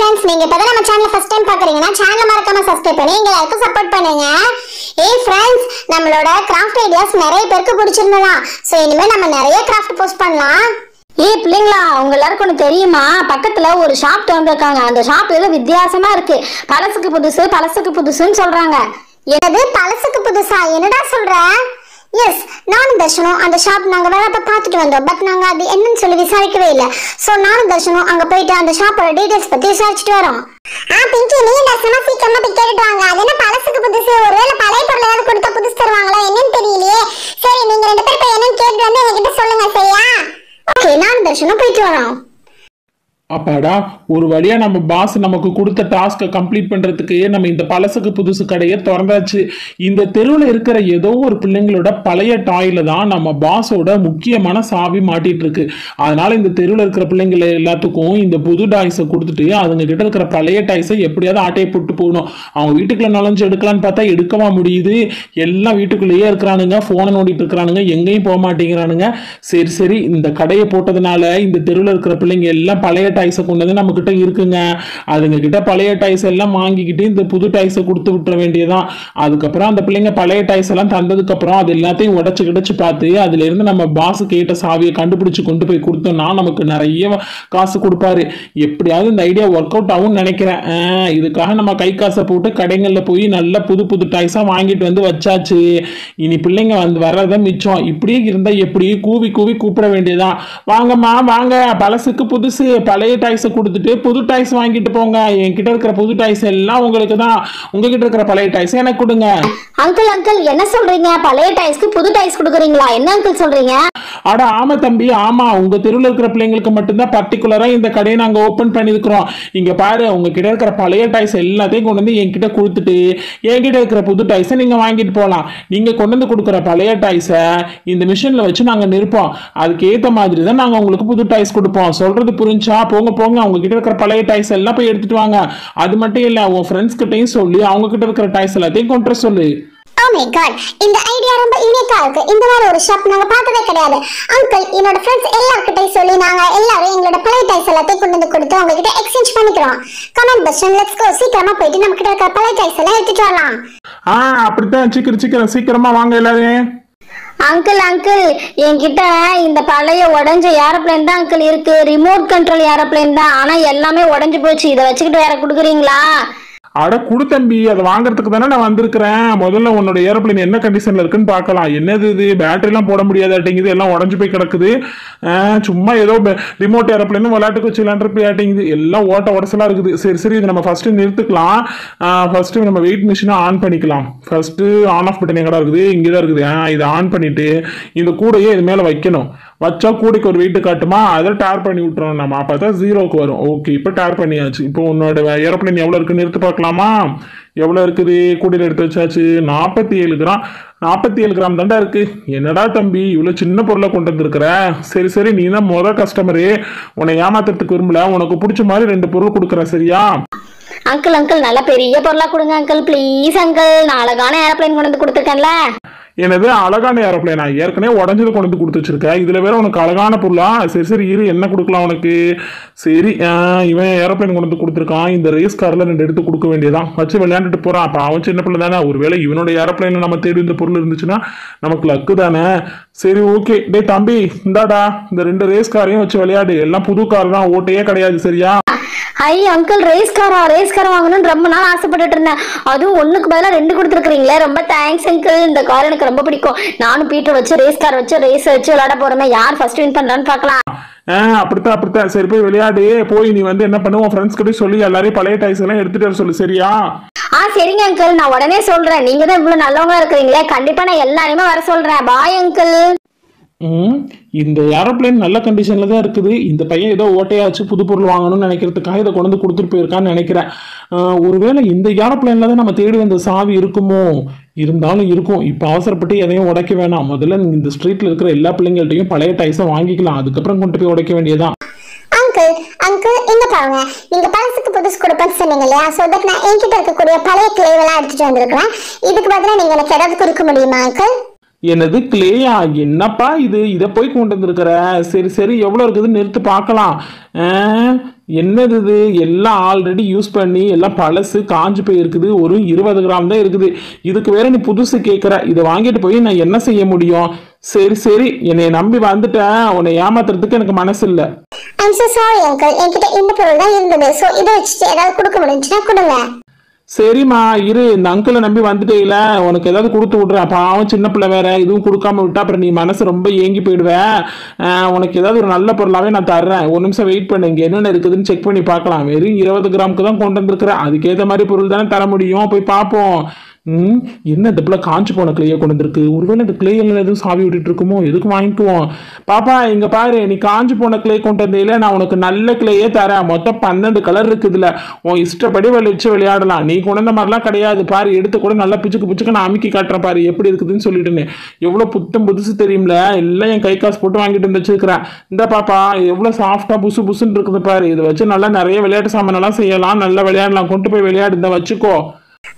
Friends நீங்க இப்ப நம்ம சேனலை ஃபர்ஸ்ட் டைம் பாக்குறீங்கன்னா சேனலை மறக்காம சப்ஸ்கிரைப் பண்ணி எங்க எல்லாருக்கும் சப்போர்ட் பண்ணுங்க. फ्रेंड्स நம்மளோட கிராஃப்ட் ஐடியாஸ் நிறைய பேருக்கு பிடிச்சிருந்ததா. சோ இனிமே நம்ம நிறைய கிராஃப்ட் போஸ்ட் பண்ணலாம். பிள்ளைங்களா உங்க எல்லாருக்கும் ஒன்று தெரியுமா, பக்கத்துல ஒரு ஷாப் திறந்துருக்காங்க. அந்த ஷாப் ஏதோ வித்தியாசமா இருக்கு. பழசுக்கு புதுசுன்னு சொல்றாங்க. என்னது பழசுக்கு புதுசா? என்னடா சொல்ற? எஸ், நானும் தர்ஷனும் அந்த ஷாப் நாங்க வேற பார்த்துட்டு வந்தோம். பட் நாங்க அது என்னன்னு சொல்லி விசாரிக்கவே இல்லை. சோ நானும் தர்ஷனும் அங்க போயிட்டு அந்த ஷாப்போட டீடைல்ஸ் பத்தி விசாரிச்சுட்டு வரோம். பிங்கி நீ தர்ஷனா சீக்கிரமா போய் கேட்டுட்டு வாங்க. அது என்ன பழசுக்கு புதுசு? ஒருவேளை பழைய பொருள் ஏதாவது கொடுத்தா புதுசு தருவாங்களா என்னன்னு தெரியலையே. சரி நீங்க ரெண்டு பேரும் போய் என்னன்னு கேட்டு வந்து என்கிட்ட சொல்லுங்க, சரியா? ஓகே, நானும் தர்ஷனும் போயிட்டு வரோம். அப்பாடா, ஒரு வழியா நம்ம பாஸ் நமக்கு கொடுத்த டாஸ்கை கம்ப்ளீட் பண்றதுக்கு நம்ம இந்த பழசுக்கு புதுசு கடையை திறந்தாச்சு. இந்த தெருவில் இருக்கிற ஏதோ ஒரு பிள்ளைங்களோட பழைய டாயில தான் நம்ம பாஸோட முக்கியமான சாவி மாட்டிட்டு இருக்கு. அதனால இந்த தெருவில் இருக்கிற பிள்ளைங்களை எல்லாத்துக்கும் இந்த புது டாய்ஸை கொடுத்துட்டு அதுங்க கிட்ட இருக்கிற பழைய டாய்ஸை எப்படியாவது ஆட்டையை போட்டு போகணும். அவங்க வீட்டுக்குள்ள நுழைஞ்சு எடுக்கலான்னு பார்த்தா எடுக்கவா முடியுது? எல்லாம் வீட்டுக்குள்ளேயே இருக்கிறானுங்க, போனை நோண்டிட்டு இருக்கிறானுங்க, எங்கேயும் போக மாட்டேங்கிறானுங்க. சரி இந்த கடையை போட்டதுனால இந்த தெருவில் இருக்கிற பிள்ளைங்க எல்லாம் பழைய டாய்ஸை கொண்டு வந்து நம்ம கிட்ட இருக்குங்க. அதுங்க கிட்ட பழைய டாய்ஸ் எல்லாம் வாங்கிக்கிட்டு இந்த புது டாய்ஸை கொடுத்து விட்டுற வேண்டியதான். அதுக்கப்புறம் அந்த பிள்ளைங்க பழைய டாய்ஸ் எல்லாம் தந்ததுக்கு அப்புறம் அது எல்லாத்தையும் உடச்சு பார்த்து அதுல இருந்து நம்ம பாஸ் கேட்ட சாவியை கண்டுபிடிச்சு கொண்டு போய் கொடுத்தோம்னா நமக்கு நிறைய காசு கொடுப்பாரு. எப்படியாவது இந்த ஐடியா ஒர்க் அவுட் ஆகும்னு நினைக்கிறேன். இதுக்காக நம்ம கை காசை போட்டு கடைகளில் போய் நல்ல புது டாய்ஸா வாங்கிட்டு வந்து வச்சாச்சு. இனி பிள்ளைங்க வந்து வர்றத மிச்சம். இப்படியே இருந்தா எப்படியே கூவி கூப்பிட வேண்டியதான். வாங்கம்மா வாங்க, பழசுக்கு புதுசு பழைய டாய்ஸை கொடுத்துட்டு புது டாய்ஸ் வாங்கிட்டு போங்க. என்கிட்ட இருக்கிற புது டாய்ஸ் எல்லாம் உங்களுக்கு தான், உங்ககிட்ட இருக்கிற பழைய டாய்ஸ் எனக்கு கொடுங்க. அங்கிள் என்ன சொல்றீங்க? பழைய டாய்ஸ்க்கு புது டாய்ஸ் கொடுக்குறீங்களா? என்ன அங்கிள் சொல்றீங்க? அட ஆமா தம்பி, ஆமா. உங்க தெருவில் இருக்கிற பிள்ளைங்களுக்கு மட்டும்தான் பர்டிகுலரா இந்த கடையை நாங்க ஓபன் பண்ணிருக்கிறோம். இங்க பாரு, உங்ககிட்ட இருக்கிற பழைய டாய்ஸ் எல்லாத்தையும் கொண்டு வந்து என்கிட்ட கொடுத்துட்டு என்கிட்ட இருக்கிற புது டாய்ஸை நீங்க வாங்கிட்டு போகலாம். நீங்க கொண்டு வந்து கொடுக்குற பழைய டாய்ஸை இந்த மிஷின்ல வச்சு நாங்க நிற்போம். அதுக்கு ஏத்த மாதிரி தான் நாங்க உங்களுக்கு புது டாய்ஸ் கொடுப்போம். சொல்றது புரிஞ்சா? போங்க அவங்க கிட்ட இருக்கிற பழைய டாய்ஸ் எல்லாம் போய் எடுத்துட்டு வாங்க. அது மட்டும் இல்ல, உன் ஃப்ரெண்ட்ஸ் கிட்டையும் சொல்லி அவங்க கிட்ட இருக்கிற டாய்ஸ் எல்லாத்தையும் கொண்டு சொல்லு. Oh my god, இந்த ஐடியா ரொம்ப யூனிக்கா இருக்கு. இந்த மாதிரி ஒரு ஷாப் நாங்க பார்த்ததே கிடையாது. அங்கிள், என்னோட ஃப்ரெண்ட்ஸ் எல்லார்கிட்டயும் சொல்லி நாங்க எல்லாரும் எங்களோட பழைய டாய்ஸ் எல்லாத்தையும் கொண்டு வந்து கொடுத்து அவங்க கிட்ட எக்ஸ்சேஞ்ச் பண்ணிக்கிறோம். Comment button, let's go. சீக்கிரமா போயிட்டு நம்ம கிட்ட இருக்கிற பழைய டாய்ஸ் எல்லாம் எடுத்துட்டு வரலாம். அப்படித்தான். சீக்கிரமா வாங்க எல்லாரும். அங்கிள் என்கிட்ட இந்த பழைய உடஞ்ச ஏரோப்ளேன் தான் அங்கிள் இருக்கு. ரிமோட் கண்ட்ரோல் ஏரோப்ளேன் தான். ஆனா எல்லாமே உடஞ்சு போச்சு. இதை வச்சுக்கிட்டு வேற கொடுக்குறீங்களா? அட குடு தம்பி, அதை வாங்குறதுக்கு தானே நான் வந்திருக்கிறேன். முதல்ல உன்னோட ஏரோப்ளேன் என்ன கண்டிஷன்ல இருக்குன்னு பார்க்கலாம். என்னது இது, பேட்டரி எல்லாம் போட முடியாதாட்டிங்குது, எல்லாம் உடஞ்சு போய் கிடக்குது. சும்மா ஏதோ ரிமோட் ஏரோப்ளேன் விளையாட்டுக்கு வச்சு விளையாண்டுருப்பியாட்டிங்குது, எல்லாம் உடசலா இருக்குது. சரி இதை நம்ம ஃபர்ஸ்ட் நிறுத்துக்கலாம். ஃபர்ஸ்ட் நம்ம வெயிட் மிஷினை ஆன் பண்ணிக்கலாம். ஃபர்ஸ்ட் ஆன் ஆஃப் பட்டன் எங்கடா இருக்குது? இங்கேதான் இருக்குது. இதை ஆன் பண்ணிட்டு இந்த கூடையே இது மேல வைக்கணும். வச்சா கூடைக்கு ஒரு வெயிட்டு காட்டுமா, அதை டேர் பண்ணி விட்டுறோம் நம்ம. அப்போ தான் 0க்கு வரும். ஓகே, இப்போ டேர் பண்ணியாச்சு. இப்போ உன்னோட ஏரோப்ளேன் எவ்வளோ இருக்குன்னு எடுத்து பார்க்கலாமா? எவ்வளோ இருக்குது? கூடையில் எடுத்து வச்சாச்சு. 47 கிராம். 47 கிராம் தாண்டா இருக்கு. என்னடா தம்பி இவ்வளோ சின்ன பொருளை கொண்டு வந்துருக்குற? சரி நீ தான் முதல் கஸ்டமரு. உன்னை ஏமாத்துறதுக்கு விரும்பல. உனக்கு பிடிச்ச மாதிரி 2 பொருள் கொடுக்குறேன், சரியா? அங்கிள் நல்ல பெரிய பொருளா கொடுங்க அங்கிள், ப்ளீஸ் அங்கிள். நான் அழகான ஏரோப்ளேன் கொண்டு வந்து கொடுத்துருக்கேன்ல. எனது அழகான ஏரோப்ளேனா? ஏற்கனவே உடஞ்சது கொண்டு வந்து கொடுத்து வச்சிருக்கேன். இதுல வேற உனக்கு அழகான பொருளா? சரி இரு, என்ன கொடுக்கலாம் உனக்கு? சரி, இவன் ஏரோப்ளேன் கொண்டு வந்து கொடுத்துருக்கான். இந்த ரேஸ் கார்ல 2 எடுத்து கொடுக்க வேண்டியதான். வச்சு விளையாண்டுட்டு போறான். அப்ப அவன் சின்ன பிள்ளை தானே. ஒருவேளை இவனோட ஏரோப்ளேன் நம்ம தேடி இந்த பொருள் இருந்துச்சுன்னா நமக்கு லக்கு தானே. சரி ஓகே, டே தம்பி இந்தாடா, இந்த 2 ரேஸ் காரையும் வச்சு விளையாடு. எல்லாம் புது கார் தான், ஓட்டையே கிடையாது, சரியா? அங்கிள் ரேஸ் கார் வாங்கணும்னு ரொம்ப நாள் ஆசைப்பட்டுட்டு இருந்தேன். அதுவும் 1க்கு பதிலாக 2 கொடுத்துருக்கீங்களே, ரொம்ப தேங்க்ஸ் அங்கிள். இந்த கார் எனக்கு ரொம்ப பிடிக்கும். நானும் பீட்டர் வச்சு ரேஸ் கார் வச்சு விளையாட போறோமே. யார் ஃபர்ஸ்ட் வின் பண்றான்னு பார்க்கலாம். அப்படித்தான். சரி போய் விளையாடு. போய் நீ வந்து என்ன பண்ணுவோம், ஃப்ரெண்ட்ஸ் கிட்ட சொல்லி எல்லாரையும் பழைய டாய்ஸ் எல்லாம் எடுத்துட்டு வர சொல்லு, சரியா? சரிங்க அங்கிள், நான் உடனே சொல்றேன். நீங்க தான் இவ்வளவு நல்லவங்களா இருக்கிறீங்களே, கண்டிப்பா நான் எல்லாரையுமே வர சொல்றேன். Bye uncle. இந்த ஏரோப்ளேன் நல்ல கண்டிஷன்ல தான் இருக்குது. இந்த பையன் ஏதோ ஓட்டையாச்சு புது பொருள் வாங்கணும்னு நினைக்கிறதுக்காக இதை கொண்டு வந்து கொடுத்துட்டு போயிருக்கான்னு நினைக்கிறேன். ஒருவேளை இந்த ஏரோப்ளேன்ல தான் நம்ம தேடி வந்த சாவி இருக்குமோ? இருந்தாலும் இருக்கும். இப்போ அவசரப்பட்டு எதையும் உடைக்க வேணாம். முதல்ல இந்த ஸ்ட்ரீட்ல இருக்கிற எல்லா பிள்ளைங்கள்ட்டையும் பழைய டாய்ஸை வாங்கிக்கலாம். அதுக்கப்புறம் கொண்டு போய் உடைக்க வேண்டியதான். அங்கிள் இங்க பாருங்க, நீங்க பழசுக்கு புதுசு கொடுப்பேன்னு சொன்னீங்க இல்லையா? சோ தட் நான் என்கிட்ட இருக்கக்கூடிய பழைய கிளேவெல்லாம் எடுத்துட்டு வந்திருக்கிறேன். இதுக்கு பதிலா நீங்க எனக்கு ஏதாவது கொடுக்க முடியுமா அங்கிள்? என்னது கிளேயா? என்னப்பா இது? இதை போய் கொண்டு வந்துருக்கிற? சரி எவ்வளோ இருக்குதுன்னு நிறுத்து பார்க்கலாம். என்னது இது எல்லாம் ஆல்ரெடி யூஸ் பண்ணி எல்லாம் பழசு காஞ்சு போய் இருக்குது, ஒரு 20 கிராம் தான் இருக்குது. இதுக்கு வேற நீ புதுசு கேட்குற, இதை வாங்கிட்டு போய் நான் என்ன செய்ய முடியும்? சரி சரி, என்னை நம்பி வந்துட்டேன், உன்னை ஏமாத்துறதுக்கு எனக்கு மனசு இல்லை. ஐம் so sorry அங்கிள், என்கிட்ட இந்த பொருள் தான் இருந்தது. ஸோ இதை வச்சுட்டு ஏதாவது கொடுக்க முடிஞ்சுன்னா கொடுங்க. சரிம்மா இரு, இந்த அங்கிளை நம்பி வந்துட்டேல, உனக்கு ஏதாவது கொடுத்து விட்றேன். பாவம் சின்ன பிள்ளை வேற, இதுவும் கொடுக்காம விட்டா அப்புறம் நீ மனசு ரொம்ப ஏங்கி போயிடுவேன். உனக்கு ஏதாவது ஒரு நல்ல பொருளாவே நான் தர்றேன். ஒரு நிமிஷம் வெயிட் பண்ணு, இங்கே என்னென்ன இருக்குதுன்னு செக் பண்ணி பார்க்கலாம். வெறும் 20 கிராமுக்கு தான் கொண்டு வந்திருக்கிறேன், அதுக்கேற்ற மாதிரி பொருள் தானே தர முடியும். போய் பார்ப்போம். என்ன இந்த பிள்ளை காஞ்சு போன கிளையை கொண்டு வந்திருக்கு? ஒருவேளை இந்த கிளையெல்லாம் எதுவும் சாவி விட்டுட்டு இருக்குமோ? எதுக்கு வாங்கிக்குவோம். பாப்பா இங்க பாரு, நீ காஞ்சு போன கிளை கொண்டு வந்தீங்களே, நான் உனக்கு நல்ல கிளையே தரேன். மொத்தம் 12 கலர் இருக்குதுல, உன் இஷ்டப்படி வச்சு விளையாடலாம். நீ கொண்டு வந்த மாதிரிலாம் கிடையாது பாரு, எடுத்து கூட நல்லா பிச்சுக்கு நான் அமுக்கி காட்டுறேன் பாரு எப்படி இருக்குதுன்னு சொல்லிட்டுன்னு. எவ்வளவு புத்தம் புதுசு தெரியும்ல, எல்லாம் என் கை காசு போட்டு வாங்கிட்டு வந்து வச்சிருக்கிறேன். இந்த பாப்பா எவ்வளவு சாஃப்டா புசு புசுன்னு இருக்குது பாரு, இதை வச்சு நல்லா நிறைய விளையாட்டு சாமான் எல்லாம் செய்யலாம், நல்லா விளையாடலாம். கொண்டு போய் விளையாடு, இந்த வச்சுக்கோ.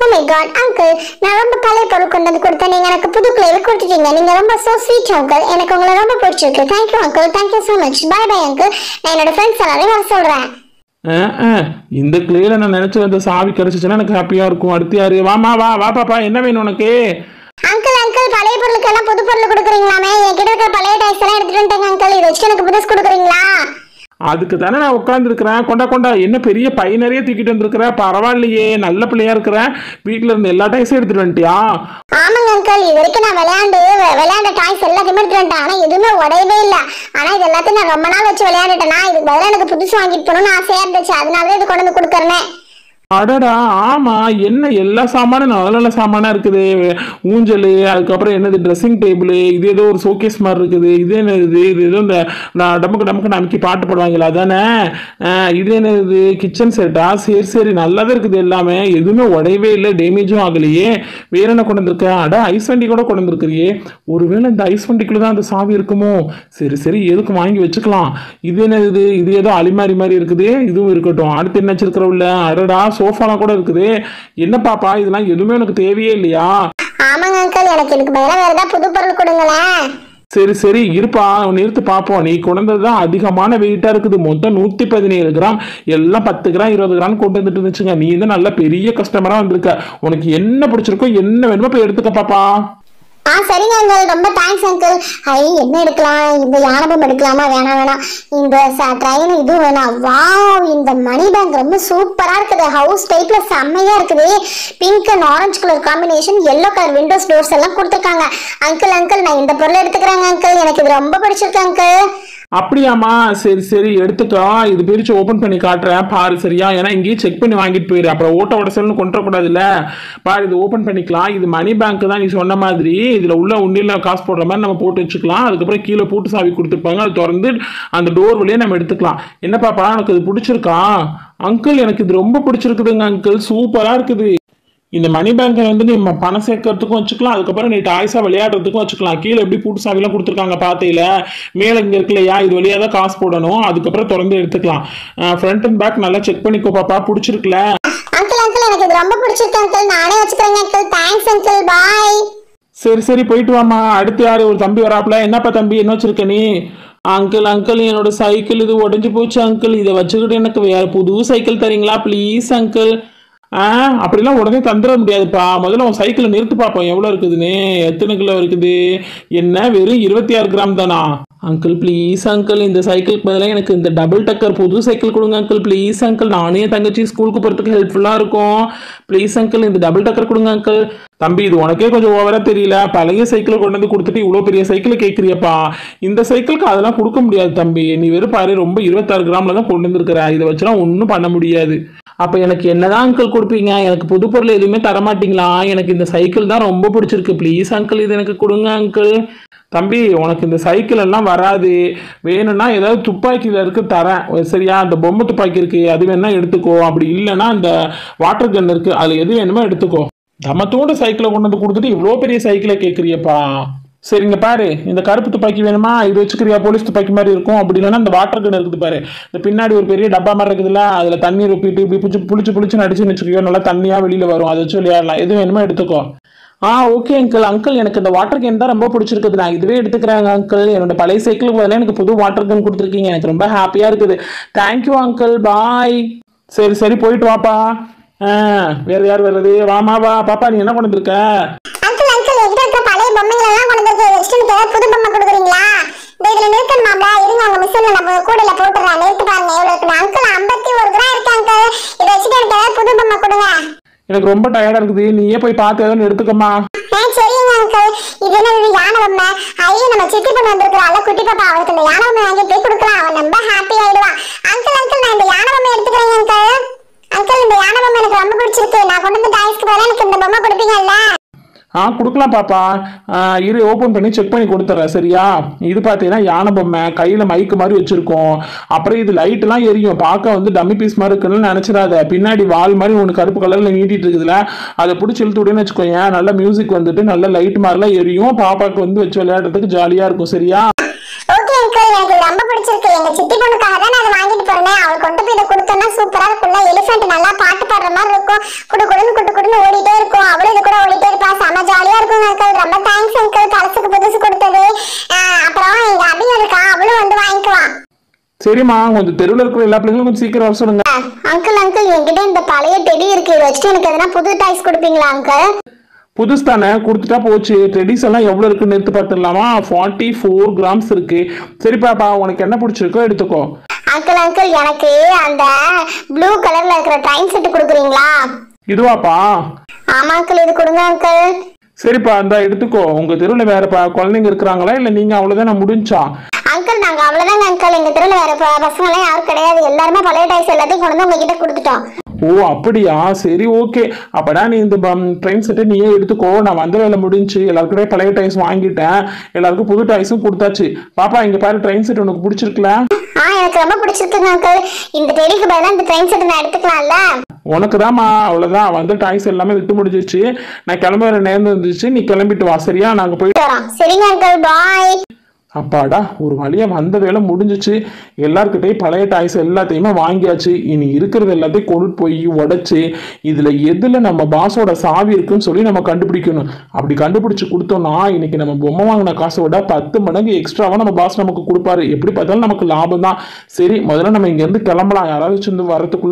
Oh my god, uncle, நான் ரொம்ப பழைய பொருள் கொண்டு வந்து கொடுத்தேன், நீங்க எனக்கு புது கிளை கொடுத்துட்டீங்க. நீங்க ரொம்ப so sweet uncle, எனக்கு உங்களை ரொம்ப பிடிச்சிருக்கு. Thank you uncle, thank you so much. bye bye uncle, நான் என்னோட ஃப்ரெண்ட்ஸ் எல்லாரையும் வர சொல்றேன். இந்த கிளையில நான் நினைச்சு வந்த சாவி கிடைச்சிச்சுன்னா எனக்கு ஹாப்பியா இருக்கும். அடுத்து யாரு? வாமா வா வா பாப்பா, என்ன வேணும் உனக்கு? அங்கிள் பழைய பொருளுக்கு எல்லாம் புது பொருள் கொடுக்குறீங்களாமே, என்கிட்ட இருக்கிற பழைய டைஸ் எல்லாம் எடுத்துட்டு வந்துட்டேங்க அங்கிள், இதை வச்சு எனக்கு புதுசு கொடுக்குறீங்களா? அதுக்கு தானே நான் உட்காந்துருக்கிறேன். கொண்டா என்ன பெரிய பை நிறைய தூக்கிட்டு வந்திருக்கிற, பரவாயில்லையே, நல்ல பிள்ளையா இருக்கிறேன். வீட்டுல இருந்து எல்லா டாய்ஸும் எடுத்துட்டு வந்துட்டியா? ஆமாங்க அங்கிள், இது வரைக்கும் நான் விளையாண்ட டாய்ஸ் எல்லாத்தையுமே எடுத்துட்டு வந்துட்டேன், ஆனா எதுவுமே உடையவே இல்லை. ஆனா இது எல்லாத்தையும் நான் ரொம்ப நாள் வச்சு விளையாண்டுட்டேன்னா, இதுக்கு பதிலாக எனக்கு புதுசு வாங்கிட்டு போகணும்னு ஆசையா இருந்துச்சு, அதனாலதான் இது கொண்டு வந்து கொடுக்குறேன். அடடா ஆமா, என்ன எல்லா சாமானும் நல்ல நல்ல சாமானா இருக்குது. ஊஞ்சல், அதுக்கப்புறம் என்னது ட்ரெஸ்ஸிங் டேபிள், இது ஏதோ ஒரு ஷோகேஸ் மாதிரி இருக்குது. இது என்னது? இது ஏதோ இந்த டமுக்கு நமக்கு பாட்டு போடுவாங்களா அதானே? இது என்னது? கிச்சன் செட்டா? சரி நல்லாதான் இருக்குது எல்லாமே, எதுவுமே உடையவே இல்லை, டேமேஜும் ஆகலையே. வேற என்ன கொண்டு வந்திருக்க? அட ஐஸ் வண்டி கூட கொண்டு வந்திருக்கிறியே, ஒருவேளை இந்த ஐஸ் வண்டிக்குள்ள தான் அந்த சாவி இருக்குமோ? சரி எதுக்கு வாங்கி வச்சுக்கலாம். இது என்னது? இது ஏதோ அலிமாரி மாதிரி இருக்குது, இதுவும் இருக்கட்டும். அடுத்து என்ன வச்சிருக்கிற உள்ள? அடடா சோஃபாலாம் கூட இருக்குது. என்ன பாப்பா இதெல்லாம் எதுவுமே உனக்கு தேவையே இல்லையா? ஆமாங்க அங்கிள், எனக்கு இதுக்கு பதிலா வேற ஏதாவது புது பொருள் கொடுங்களேன். சரி இருப்பா, நிறுத்து பாப்போம். நீ கொண்டு தான் அதிகமான வெயிட்டா இருக்குது, மொத்தம் 117 கிராம், எல்லாம் 10 கிராம் 20 கிராம் கொண்டு வந்துட்டு இருந்துச்சுங்க. நீ தான் நல்ல பெரிய கஸ்டமரா வந்திருக்க, உனக்கு என்ன பிடிச்சிருக்கோ என்ன வேணுமோ போய் எடுத்துக்க பாப்பா. சரிங்க அங்கிள், ரொம்ப தேங்க்ஸ் அங்கிள். என்ன எடுக்கலாம்? இந்த யானபம் எடுக்கலாமா? வேணாம், இந்த ட்ரெயின் இது வேணாம். வாவ், இந்த மணி பேங்க் ரொம்ப சூப்பரா இருக்குது, ஹவுஸ் டைப்ல செம்மையா இருக்குது. Pink and orange colour combination, yellow colour Windows doors எல்லாம் கொடுத்துருக்காங்க. அங்கிள் நான் இந்த பொருளை எடுத்துக்கிறேங்க அங்கிள், எனக்கு இது ரொம்ப பிடிச்சிருக்கு அங்கிள். அப்படியாமா? சரி எடுத்துக்கோ. இது பிரிச்சு ஓபன் பண்ணி காட்டுறேன் பாரு, சரியா? ஏன்னா இங்கேயே செக் பண்ணி வாங்கிட்டு போயிரு, அப்புறம் ஓட்ட உடசல்னு கொண்டுடக்கூடாதுல்ல. பாரு, இது ஓபன் பண்ணிக்கலாம். இது மணி பேங்க் தான், நீ சொன்ன மாதிரி. இதுல உள்ள உண்டியில காசு போடுற மாதிரி நம்ம போட்டு வச்சுக்கலாம். அதுக்கப்புறம் கீழே பூட்டு சாவி கொடுத்துருப்பாங்க, அது திறந்து அந்த டோர் வழியே நம்ம எடுத்துக்கலாம். என்ன பாப்பா, உனக்கு இது பிடிச்சிருக்கா? அங்கிள் எனக்கு இது ரொம்ப பிடிச்சிருக்குதுங்க அங்கிள், சூப்பரா இருக்குது. இந்த மணி பேங்கை வந்து நீ பணம் சேர்க்கறதுக்கும் வச்சுக்கலாம், அதுக்கப்புறம் நீ டாய்ஸா விளையாடுறதுக்கும் வச்சுக்கலாம். கீழே எப்படி பூட்டு சாவிலாம் கொடுத்துருக்காங்க பாத்தையில, மேலே இங்கே இருக்குல்லையா, இது வழியா தான் காசு போடணும். அதுக்கப்புறம் திறந்து எடுத்துக்கலாம். ஃப்ரண்ட் அண்ட் பேக் நல்லா செக் பண்ணிக்கோ பாப்பா, பிடிச்சிருக்குல? அங்கிள் எனக்கு இது ரொம்ப பிடிச்சிருக்கு அங்கிள், நானே வச்சுக்கிறேங்க அங்கிள். Thanks uncle, bye. சரி போயிட்டு வாமா. அடுத்து யாரு? ஒரு தம்பி வராப்புல. என்னப்பா தம்பி, என்ன வச்சிருக்க நீ? அங்கிள் என்னோட சைக்கிள் இது உடஞ்சி போச்சு அங்கிள், இதை வச்சுக்கிட்டு எனக்கு வேற புது சைக்கிள் தரீங்களா ப்ளீஸ் அங்கிள்? அப்படிலாம் உடனே தந்துட முடியாதுப்பா. முதல்ல உன் சைக்கிளை நிறுத்து பார்ப்போம் எவ்வளோ இருக்குதுன்னு, எத்தனை கிலோ இருக்குது, என்ன வெறும் 26 கிராம் தானா? அங்கிள் ப்ளீஸ் அங்கிள், இந்த சைக்கிளுக்கு பதிலாக எனக்கு இந்த டபுள் டக்கர் புது சைக்கிள் கொடுங்க அங்கிள் ப்ளீஸ் அங்கிள். நானே என் தங்கச்சி ஸ்கூலுக்கு போகிறதுக்கு ஹெல்ப்ஃபுல்லாக இருக்கும். ப்ளீஸ் அங்கிள், இந்த டபுள் டக்கர் கொடுங்க அங்கிள். தம்பி இது உனக்கே கொஞ்சம் ஓவரா தெரியல, பழைய சைக்கிளை கொண்டு வந்து கொடுத்துட்டு இவ்வளோ பெரிய சைக்கிளை கேட்குறியப்பா. இந்த சைக்கிளுக்கு அதெல்லாம் கொடுக்க முடியாது தம்பி, நீ வெறும் பாரு ரொம்ப 26 கிராம்ல தான் கொண்டு வந்துருக்கிற, இதை வச்சுலாம் ஒன்றும் பண்ண முடியாது. அப்போ எனக்கு என்னதான் அங்கிள் கொடுப்பீங்க? எனக்கு புது பொருள் எதுவுமே தரமாட்டீங்களா? எனக்கு இந்த சைக்கிள் தான் ரொம்ப பிடிச்சிருக்கு, ப்ளீஸ் அங்கிள் இது எனக்கு கொடுங்க அங்கிள். தம்பி உனக்கு இந்த சைக்கிள் எல்லாம் வராது, வேணும்னா ஏதாவது துப்பாக்கியில் இருக்கு தரேன், சரியா? அந்த பொம்மை துப்பாக்கி இருக்கு, அது வேணா எடுத்துக்கோ. அப்படி இல்லைன்னா அந்த வாட்டர் கன் இருக்கு, அது எது வேணுமோ எடுத்துக்கோ. தமத்தோட சைக்கிளை கொண்டு வந்து கொடுத்துட்டு இவ்வளோ பெரிய சைக்கிளை கேட்குறியப்பா. சரிங்க பாரு, இந்த கருப்பு துப்பாக்கி வேணுமா? இது வச்சுக்கிறியா? போலீஸ் துப்பாக்கி மாதிரி இருக்கும். அப்படி இல்லைன்னா இந்த வாட்டர் கன் இருக்குது பாரு, இந்த பின்னாடி ஒரு பெரிய டப்பா மாதிரி இருக்குதுல்ல, அதுல தண்ணி ரொப்பிட்டு இப்படி புளிச்சு நடிச்சுன்னு வச்சுக்கியோ, நல்லா தண்ணியா வெளியில வரும், அதை வச்சு விளையாடலாம். எது வேணுமோ எடுத்துக்கோ. Okay uncle. அங்கிள் எனக்கு இந்த வாட்டர் கேன் தான் ரொம்ப பிடிச்சிருக்குது. நான் இதுவே எடுத்துக்கிறேங்க அங்கிள். என்னோட பழைய சைக்கிளுக்கு பதிலாக எனக்கு புது வாட்டர் கேன் கொடுத்துருக்கீங்க. எனக்கு ரொம்ப ஹாப்பியாக இருக்குது. Thank you uncle. பாய். சரி சரி போயிட்டு வாப்பா. வேற யார் வருது? வாமா வா. பாப்பா நீ என்ன கொண்டு வந்திருக்க? அங்கிள் அங்கிள் என்கிட்ட இருக்க பழைய பொம்மைகள் எல்லாம் கொண்டு வந்து வச்சுட்டு புது பொம்மை கொடுக்குறீங்களா? இதுல நிறுத்தணுமாம்ல, இருங்க உங்க மிஷின்ல நம்ம கூடையில போட்டுறேன். நிறுத்து பாருங்க எவ்வளவு இருக்கு. அங்கிள் 51 கிராம் இருக்கு அங்கிள். இதை வச்சுட்டு எனக்கு ஏதாவது புது பொம்மை கொடுங்க. எனக்கு ரொம்ப டயர்டா இருக்குது. நீயே போய் பார்த்து ஏதாவது எடுத்துக்கம்மா. சரிங்க அங்கிள். இது என்ன யானை பொம்மை? ஐயோ நம்ம சித்தி பொண்ணு வந்திருக்கிறாள் குட்டி பாப்பா, அவளுக்கு இந்த யானை பொம்மை வாங்கி போய் கொடுக்கலாம். அவன் ரொம்ப ஹாப்பி ஆயிடுவான். அங்கிள் அங்கிள் நான் இந்த யானை பொம்மை எடுத்துக்கிறேன் அங்கிள். அங்கிள் இந்த யானை பொம்மை எனக்கு ரொம்ப பிடிச்சிருக்கு. நான் கொண்டு வந்து டாய்ஸ்க்கு பதிலாக எனக்கு இந்த பொம்மை கொடுப்பீங்கல்ல? கொடுக்கலாம் பாப்பா. இரு ஓப்பன் பண்ணி செக் பண்ணி கொடுத்துட்றேன் சரியா? இது பார்த்தீங்கன்னா யானை பொம்மை, கையில் மைக்கு மாதிரி வச்சிருக்கோம். அப்புறம் இது லைட்லாம் எரியும். பார்க்க வந்து டம்மி பீஸ் மாதிரி இருக்குன்னு நினச்சிடாத. பின்னாடி வால் மாதிரி ஒன்று கருப்பு கலரில் நீட்டிட்டு இருக்குதுல, அதை பிடிச்சி இழுத்து விடுன்னு வச்சுக்கோங்க. நல்ல மியூசிக் வந்துட்டு நல்ல லைட் மாதிரிலாம் எரியும். பாப்பாவுக்கு வந்து வச்சு விளையாடுறதுக்கு ஜாலியாக இருக்கும் சரியா? ஓகே அங்கிள் எனக்கு ரொம்ப பிடிச்சிருக்கு. எங்க சித்தி பொண்ணுக்காக தான் நான் வாங்கிட்டு போறேன். அவள் கொண்டு போய் இதை கொடுத்தோம்னா சூப்பரா இருக்கும்ல. எலிஃபென்ட் நல்லா பாட்டு பாடுற மாதிரி இருக்கும். குடுன்னு ஓடிட்டே இருக்கும். அவளும் இது கூட ஓடிட்டே இருப்பா. செம ஜாலியா இருக்கும் அங்கிள். ரொம்ப தேங்க்ஸ் அங்கிள் பழசுக்கு புதுசு கொடுத்தது. அப்புறம் எங்க அபியும் இருக்கா, அவளும் வந்து வாங்கிக்குவான். சரிம்மா கொஞ்சம் தெருவில் இருக்கிற எல்லா பிள்ளைங்களும் கொஞ்சம் சீக்கிரம் வர சொல்லுங்க. அங்கிள் என்கிட்ட இந்த பழைய டெடி இருக்கு. இதை வச்சுட்டு எனக்கு எதனா புது டாய்ஸ் கொடுப்பீங்களா அங்கிள்? புதுசு தானே கொடுத்துட்டா போச்சு. ட்ரெடிஸ் எல்லாம் எவ்வளோ இருக்குன்னு எடுத்து பார்த்துடலாமா? 44 கிராம்ஸ் இருக்கு. சரி பாப்பா உனக்கு என்ன பிடிச்சிருக்கோ எடுத்துக்கோ. அங்கிள் எனக்கு அந்த ப்ளூ கலர்ல இருக்கிற ட்ரெயின் செட் கொடுக்குறீங்களா? இதுவாப்பா? ஆமா அங்கிள் இது கொடுங்க அங்கிள். சரிப்பா இந்த எடுத்துக்கோ. உங்க தெருவில் வேற குழந்தைங்க இருக்கிறாங்களா இல்லை நீங்க அவ்வளோதானே முடிஞ்சா? அங்கிள் நாங்க அவ்வளவுதாங்க அங்கிள். எங்க தெருவில் வேற பசங்க எல்லாம் யாரும் கிடையாது. எல்லாருமே பழைய டாய்ஸ் எல்லாத்தையும் கொண்டு வந்து உங்ககிட்ட கொடுத்துட்டோம். அப்படியா? சரி ஓகே. அப்படா நீ இந்த ட்ரெயின் செட்டை நீயே எடுத்துக்கோ. நான் வந்த வேலை முடிஞ்சு எல்லாருக்கிட்டே பழைய டாய்ஸ் வாங்கிட்டேன். எல்லாருக்கும் புது டாய்ஸும் கொடுத்தாச்சு. பாப்பா இங்க பாரு ட்ரெயின் செட் உனக்கு பிடிச்சிருக்கல? எனக்கு ரொம்ப பிடிச்சிருக்குங்க அங்கிள். இந்த டெடிக்கு பதிலா இந்த ட்ரெயின் செட் நான் எடுத்துக்கலாம்ல? உனக்கு தான்மா. அவ்வளவுதான் வந்து டாய்ஸ் எல்லாமே விட்டு முடிஞ்சிச்சு. நான் கிளம்ப நேரம் இருந்துச்சு. நீ கிளம்பிட்டு வா சரியா? நாங்க போயிட்டு வரோம். சரிங்க அங்கிள் பாய். அப்பாடா ஒரு வழியா வந்த வேலை முடிஞ்சிச்சு. எல்லாருக்கிட்டையும் பழைய டாய்ஸ் எல்லாத்தையுமே வாங்கியாச்சு. இனி இருக்கிறது எல்லாத்தையும் கொண்டு போய் உடைச்சு இதுல எதுல நம்ம பாஸோட சாவி இருக்குன்னு சொல்லி நம்ம கண்டுபிடிக்கணும். அப்படி கண்டுபிடிச்சு கொடுத்தோம்னா இன்னைக்கு நம்ம பொம்மை வாங்கின காசை விட 10 மடங்கு எக்ஸ்ட்ராவா நம்ம பாஸ் நமக்கு கொடுப்பாரு. எப்படி பார்த்தாலும் நமக்கு லாபம் தான். சரி முதல்ல நம்ம இங்க இருந்து கிளம்பலாம். யாராவது வரதுக்குள்ள